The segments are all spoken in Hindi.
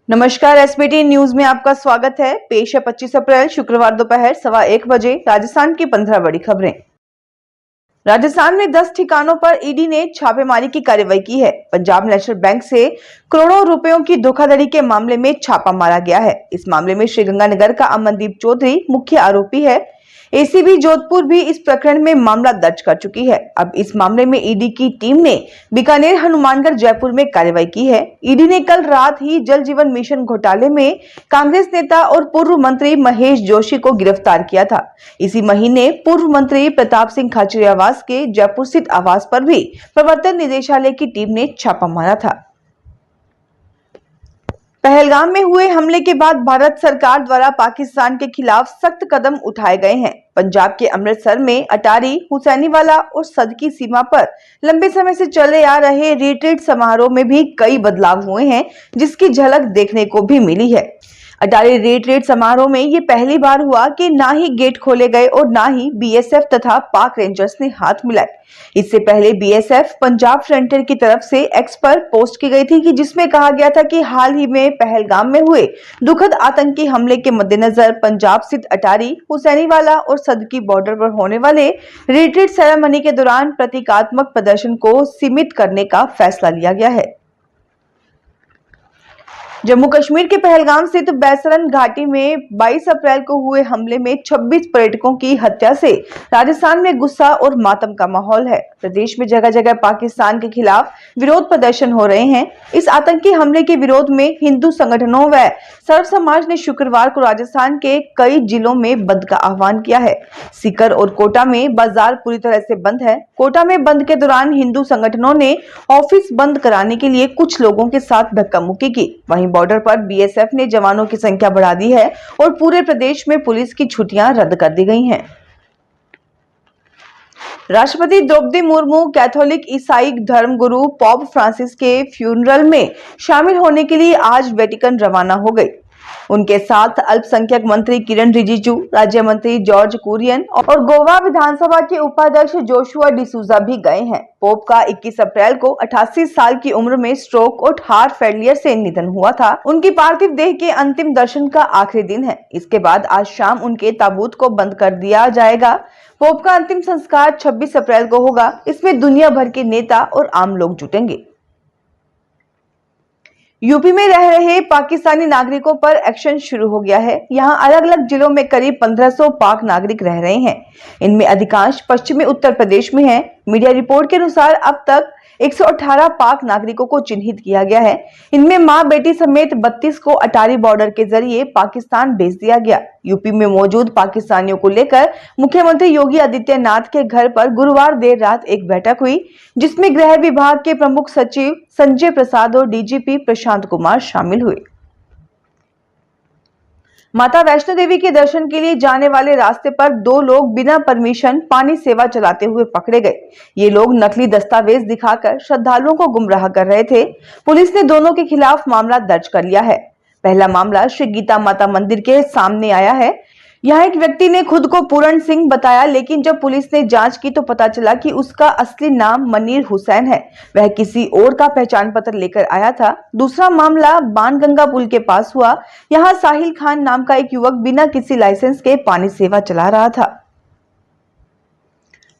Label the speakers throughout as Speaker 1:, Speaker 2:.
Speaker 1: नमस्कार, एसबीटी न्यूज में आपका स्वागत है। पेश है 25 अप्रैल शुक्रवार दोपहर 1:15 बजे राजस्थान की 15 बड़ी खबरें। राजस्थान में 10 ठिकानों पर ईडी ने छापेमारी की कार्रवाई की है। पंजाब नेशनल बैंक से करोड़ों रुपयों की धोखाधड़ी के मामले में छापा मारा गया है। इस मामले में श्रीगंगानगर का अमनदीप चौधरी मुख्य आरोपी है। एसीबी जोधपुर भी इस प्रकरण में मामला दर्ज कर चुकी है। अब इस मामले में ईडी की टीम ने बीकानेर, हनुमानगढ़, जयपुर में कार्रवाई की है। ईडी ने कल रात ही जल जीवन मिशन घोटाले में कांग्रेस नेता और पूर्व मंत्री महेश जोशी को गिरफ्तार किया था। इसी महीने पूर्व मंत्री प्रताप सिंह खाचरियावास के जयपुर स्थित आवास पर भी प्रवर्तन निदेशालय की टीम ने छापा मारा था। पहलगाम में हुए हमले के बाद भारत सरकार द्वारा पाकिस्तान के खिलाफ सख्त कदम उठाए गए हैं। पंजाब के अमृतसर में अटारी, हुसैनीवाला और सदकी सीमा पर लंबे समय से चले आ रहे रिट्रीट समारोह में भी कई बदलाव हुए हैं, जिसकी झलक देखने को भी मिली है। अटारी रिट्रीट समारोह में ये पहली बार हुआ कि ना ही गेट खोले गए और ना ही बीएसएफ तथा पाक रेंजर्स ने हाथ मिलाए। इससे पहले बीएसएफ पंजाब फ्रंटियर की तरफ से एक्स पर पोस्ट की गई थी कि जिसमें कहा गया था कि हाल ही में पहलगाम में हुए दुखद आतंकी हमले के मद्देनजर पंजाब स्थित अटारी, हुसैनीवाला और सदकी बॉर्डर पर होने वाले रिट्रीट सेरेमनी के दौरान प्रतीकात्मक प्रदर्शन को सीमित करने का फैसला लिया गया है। जम्मू कश्मीर के पहलगाम स्थित बैसरन घाटी में 22 अप्रैल को हुए हमले में 26 पर्यटकों की हत्या से राजस्थान में गुस्सा और मातम का माहौल है। प्रदेश में जगह जगह पाकिस्तान के खिलाफ विरोध प्रदर्शन हो रहे हैं। इस आतंकी हमले के विरोध में हिंदू संगठनों व सर्व समाज ने शुक्रवार को राजस्थान के कई जिलों में बंद का आह्वान किया है। सीकर और कोटा में बाजार पूरी तरह से बंद है। कोटा में बंद के दौरान हिंदू संगठनों ने ऑफिस बंद कराने के लिए कुछ लोगों के साथ धक्का मुक्की की। वहीं बॉर्डर पर बीएसएफ ने जवानों की संख्या बढ़ा दी है और पूरे प्रदेश में पुलिस की छुट्टियां रद्द कर दी गई हैं। राष्ट्रपति द्रौपदी मुर्मू कैथोलिक ईसाई धर्मगुरु पोप फ्रांसिस के फ्यूनरल में शामिल होने के लिए आज वेटिकन रवाना हो गई। उनके साथ अल्पसंख्यक मंत्री किरण रिजिजू, राज्य मंत्री जॉर्ज कुरियन और गोवा विधानसभा के उपाध्यक्ष जोशुआ डिसूजा भी गए हैं। पोप का 21 अप्रैल को 88 साल की उम्र में स्ट्रोक और हार्ट फेलियर से निधन हुआ था। उनकी पार्थिव देह के अंतिम दर्शन का आखिरी दिन है। इसके बाद आज शाम उनके ताबूत को बंद कर दिया जाएगा। पोप का अंतिम संस्कार 26 अप्रैल को होगा। इसमें दुनिया भर के नेता और आम लोग जुटेंगे। यूपी में रह रहे पाकिस्तानी नागरिकों पर एक्शन शुरू हो गया है। यहां अलग अलग जिलों में करीब 1500 पाक नागरिक रह रहे हैं। इनमें अधिकांश पश्चिमी उत्तर प्रदेश में हैं। मीडिया रिपोर्ट के अनुसार अब तक 118 पाक नागरिकों को चिन्हित किया गया है। इनमें मां बेटी समेत 32 को अटारी बॉर्डर के जरिए पाकिस्तान भेज दिया गया। यूपी में मौजूद पाकिस्तानियों को लेकर मुख्यमंत्री योगी आदित्यनाथ के घर पर गुरुवार देर रात एक बैठक हुई, जिसमें गृह विभाग के प्रमुख सचिव संजय प्रसाद और डीजीपी प्रशांत कुमार शामिल हुए। माता वैष्णो देवी के दर्शन के लिए जाने वाले रास्ते पर 2 लोग बिना परमिशन पानी सेवा चलाते हुए पकड़े गए। ये लोग नकली दस्तावेज दिखाकर श्रद्धालुओं को गुमराह कर रहे थे। पुलिस ने दोनों के खिलाफ मामला दर्ज कर लिया है। पहला मामला श्री गीता माता मंदिर के सामने आया है। यहाँ एक व्यक्ति ने खुद को पूरण सिंह बताया, लेकिन जब पुलिस ने जांच की तो पता चला कि उसका असली नाम मनीर हुसैन है। वह किसी और का पहचान पत्र लेकर आया था। दूसरा मामला बाणगंगा पुल के पास हुआ। यहाँ साहिल खान नाम का एक युवक बिना किसी लाइसेंस के पानी सेवा चला रहा था।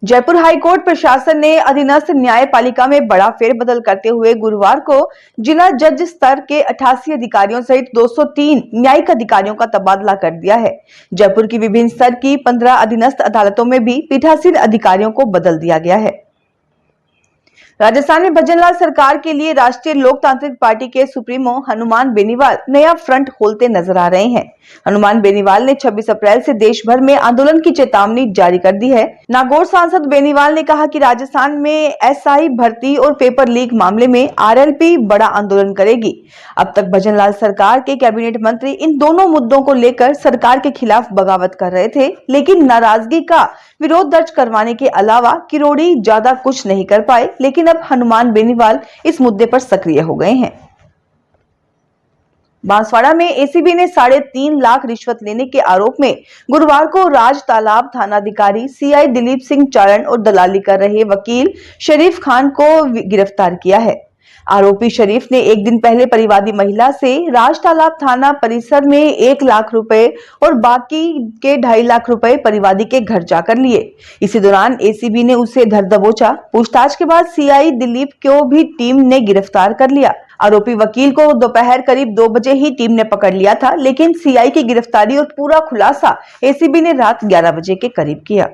Speaker 1: जयपुर हाईकोर्ट प्रशासन ने अधीनस्थ न्यायपालिका में बड़ा फेरबदल करते हुए गुरुवार को जिला जज स्तर के 88 अधिकारियों सहित 203 न्यायिक अधिकारियों का तबादला कर दिया है। जयपुर की विभिन्न स्तर की 15 अधीनस्थ अदालतों में भी पीठासीन अधिकारियों को बदल दिया गया है। राजस्थान में भजनलाल सरकार के लिए राष्ट्रीय लोकतांत्रिक पार्टी के सुप्रीमो हनुमान बेनीवाल नया फ्रंट खोलते नजर आ रहे हैं। हनुमान बेनीवाल ने 26 अप्रैल से देश भर में आंदोलन की चेतावनी जारी कर दी है। नागौर सांसद बेनीवाल ने कहा कि राजस्थान में एसआई भर्ती और पेपर लीक मामले में आरएलपी बड़ा आंदोलन करेगी। अब तक भजनलाल सरकार के कैबिनेट मंत्री इन दोनों मुद्दों को लेकर सरकार के खिलाफ बगावत कर रहे थे, लेकिन नाराजगी का विरोध दर्ज करवाने के अलावा किरोड़ी ज्यादा कुछ नहीं कर पाए। लेकिन अब हनुमान बेनीवाल इस मुद्दे पर सक्रिय हो गए हैं। बांसवाड़ा में एसीबी ने 3.5 लाख रिश्वत लेने के आरोप में गुरुवार को राज तालाब थानाधिकारी सीआई दिलीप सिंह चारण और दलाली कर रहे वकील शरीफ खान को गिरफ्तार किया है। आरोपी शरीफ ने एक दिन पहले परिवादी महिला से राज तालाब थाना परिसर में 1 लाख रुपए और बाकी के 2.5 लाख रुपए परिवादी के घर जाकर लिए। इसी दौरान एसीबी ने उसे धर दबोचा। पूछताछ के बाद सीआई दिलीप को भी टीम ने गिरफ्तार कर लिया। आरोपी वकील को दोपहर करीब 2 बजे ही टीम ने पकड़ लिया था, लेकिन सीआई की गिरफ्तारी और पूरा खुलासा एसीबी ने रात 11 बजे के करीब किया।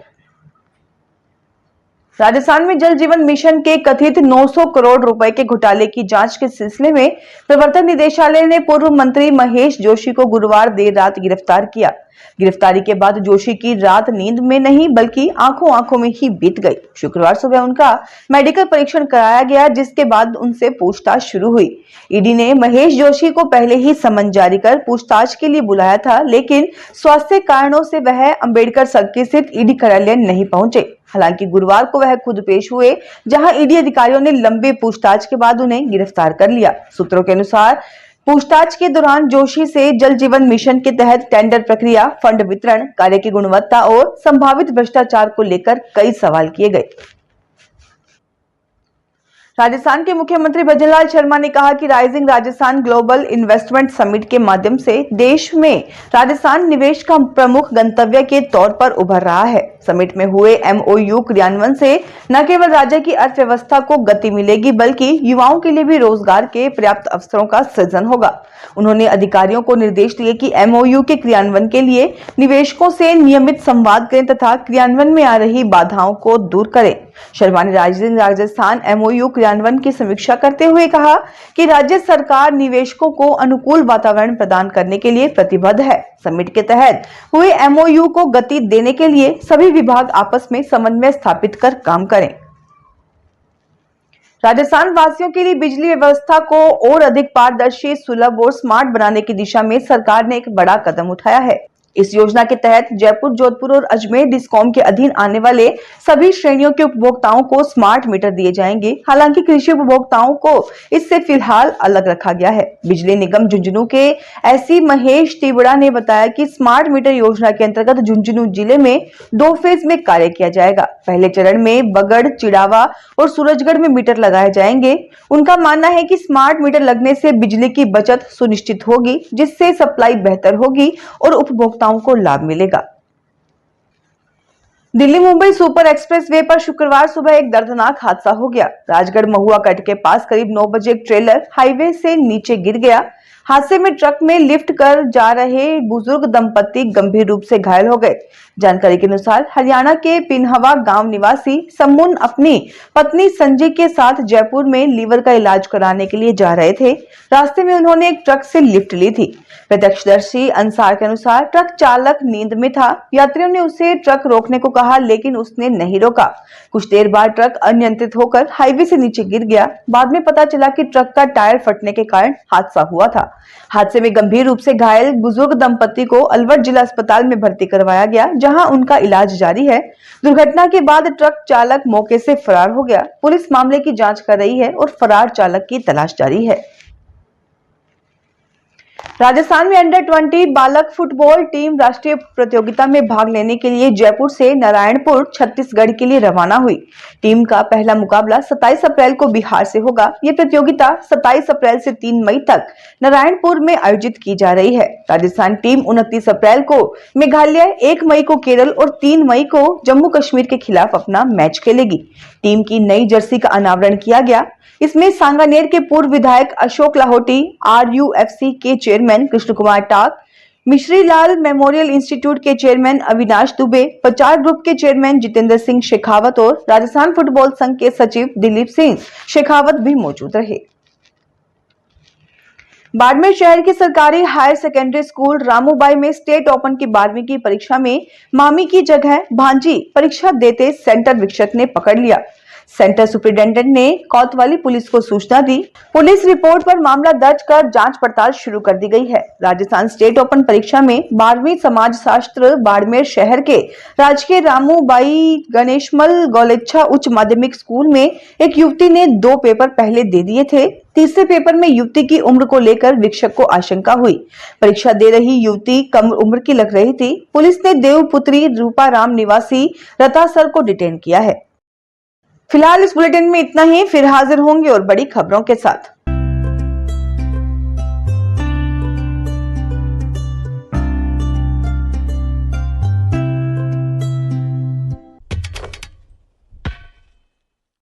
Speaker 1: राजस्थान में जल जीवन मिशन के कथित 900 करोड़ रुपए के घोटाले की जांच के सिलसिले में प्रवर्तन निदेशालय ने पूर्व मंत्री महेश जोशी को गुरुवार देर रात गिरफ्तार किया। गिरफ्तारी के बाद जोशी की रात नींद में नहीं बल्कि आंखों में ही बीत गई। शुक्रवार सुबह उनका मेडिकल परीक्षण कराया गया, जिसके बाद उनसे पूछताछ शुरू हुई। ईडी ने महेश जोशी को पहले ही समन जारी कर पूछताछ के लिए बुलाया था, लेकिन स्वास्थ्य कारणों से वह अंबेडकर सर्किल स्थित ईडी कार्यालय नहीं पहुंचे। हालांकि गुरुवार को वह खुद पेश हुए, जहां ईडी अधिकारियों ने लंबी पूछताछ के बाद उन्हें गिरफ्तार कर लिया। सूत्रों के अनुसार पूछताछ के दौरान जोशी से जल जीवन मिशन के तहत टेंडर प्रक्रिया, फंड वितरण, कार्य की गुणवत्ता और संभावित भ्रष्टाचार को लेकर कई सवाल किए गए। राजस्थान के मुख्यमंत्री भजनलाल शर्मा ने कहा कि rising Rajasthan global investment summit के माध्यम से देश में राजस्थान निवेश का प्रमुख गंतव्य के तौर पर उभर रहा है। समिट में हुए एमओयू क्रियान्वयन से न केवल राज्य की अर्थव्यवस्था को गति मिलेगी, बल्कि युवाओं के लिए भी रोजगार के पर्याप्त अवसरों का सृजन होगा। उन्होंने अधिकारियों को निर्देश दिए कि एमओयू के क्रियान्वयन के लिए निवेशकों से नियमित संवाद करें तथा क्रियान्वयन में आ रही बाधाओं को दूर करें। शर्मा ने राइजिंग राजस्थान एमओयू क्रियान्वयन की समीक्षा करते हुए कहा कि राज्य सरकार निवेशकों को अनुकूल वातावरण प्रदान करने के लिए प्रतिबद्ध है। समिट के तहत हुए एमओयू को गति देने के लिए सभी विभाग आपस में समन्वय स्थापित कर काम करें। राजस्थान वासियों के लिए बिजली व्यवस्था को और अधिक पारदर्शी, सुलभ और स्मार्ट बनाने की दिशा में सरकार ने एक बड़ा कदम उठाया है। इस योजना के तहत जयपुर, जोधपुर और अजमेर डिस्कॉम के अधीन आने वाले सभी श्रेणियों के उपभोक्ताओं को स्मार्ट मीटर दिए जाएंगे। हालांकि कृषि उपभोक्ताओं को इससे फिलहाल अलग रखा गया है। बिजली निगम झुंझुनू के एसई महेश तिवड़ा ने बताया कि स्मार्ट मीटर योजना के अंतर्गत झुंझुनू जिले में 2 फेज में कार्य किया जाएगा। पहले चरण में बगड़, चिड़ावा और सूरजगढ़ में मीटर लगाए जाएंगे। उनका मानना है कि स्मार्ट मीटर लगने से बिजली की बचत सुनिश्चित होगी, जिससे सप्लाई बेहतर होगी और उपभोक्ताओं को लाभ मिलेगा। Delhi Mumbai super express way पर शुक्रवार सुबह एक दर्दनाक हादसा हो गया। राजगढ़ महुआ कट के पास करीब 9 बजे एक ट्रेलर हाईवे से नीचे गिर गया। हादसे में ट्रक में लिफ्ट कर जा रहे बुजुर्ग दंपति गंभीर रूप से घायल हो गए। जानकारी के अनुसार हरियाणा के पिनहवा गांव निवासी सम्मुन अपनी पत्नी संजय के साथ जयपुर में लीवर का इलाज कराने के लिए जा रहे थे। रास्ते में उन्होंने एक ट्रक से लिफ्ट ली थी। प्रत्यक्षदर्शी अंसार के अनुसार ट्रक चालक नींद में था। यात्रियों ने उसे ट्रक रोकने को कहा, लेकिन उसने नहीं रोका। कुछ देर बाद ट्रक अनियंत्रित होकर हाईवे से नीचे गिर गया। बाद में पता चला कि ट्रक का टायर फटने के कारण हादसा हुआ था। हादसे में गंभीर रूप से घायल बुजुर्ग दंपति को अलवर जिला अस्पताल में भर्ती करवाया गया, जहां उनका इलाज जारी है। दुर्घटना के बाद ट्रक चालक मौके से फरार हो गया। पुलिस मामले की जांच कर रही है और फरार चालक की तलाश जारी है। राजस्थान में अंडर 20 बालक फुटबॉल टीम राष्ट्रीय प्रतियोगिता में भाग लेने के लिए जयपुर से नारायणपुर, छत्तीसगढ़ के लिए रवाना हुई। टीम का पहला मुकाबला 27 अप्रैल को बिहार से होगा। ये प्रतियोगिता 27 अप्रैल से 3 मई तक नारायणपुर में आयोजित की जा रही है। राजस्थान टीम 29 अप्रैल को मेघालय, 1 मई को केरल और 3 मई को जम्मू कश्मीर के खिलाफ अपना मैच खेलेगी। टीम की नई जर्सी का अनावरण किया गया। इसमें सांगानेर के पूर्व विधायक अशोक लाहोटी, RUFC के चेयरमैन कृष्ण कुमार टाक, मिश्री लाल मेमोरियल इंस्टीट्यूट के चेयरमैन अविनाश दुबे, प्रचार ग्रुप के चेयरमैन जितेंद्र सिंह शेखावत और राजस्थान फुटबॉल संघ के सचिव दिलीप सिंह शेखावत भी मौजूद रहे। बाड़मेर शहर की सरकारी हायर सेकेंडरी स्कूल रामूबाई में स्टेट ओपन की 12वीं की परीक्षा में मामी की जगह भांजी परीक्षा देते सेंटर वीक्षक ने पकड़ लिया। सेंटर सुपरिटेंडेंट ने कोतवाली पुलिस को सूचना दी। पुलिस रिपोर्ट पर मामला दर्ज कर जांच पड़ताल शुरू कर दी गई है। राजस्थान स्टेट ओपन परीक्षा में 12वीं समाज शास्त्र बाड़मेर शहर के राजकीय रामूबाई गणेशमल गौलेच्छा उच्च माध्यमिक स्कूल में एक युवती ने 2 पेपर पहले दे दिए थे। तीसरे पेपर में युवती की उम्र को लेकर वीक्षक को आशंका हुई। परीक्षा दे रही युवती कम उम्र की लग रही थी। पुलिस ने देवपुत्री रूपाराम निवासी रतासर को डिटेन किया है। फिलहाल इस बुलेटिन में इतना ही, फिर हाजिर होंगे और बड़ी खबरों के साथ।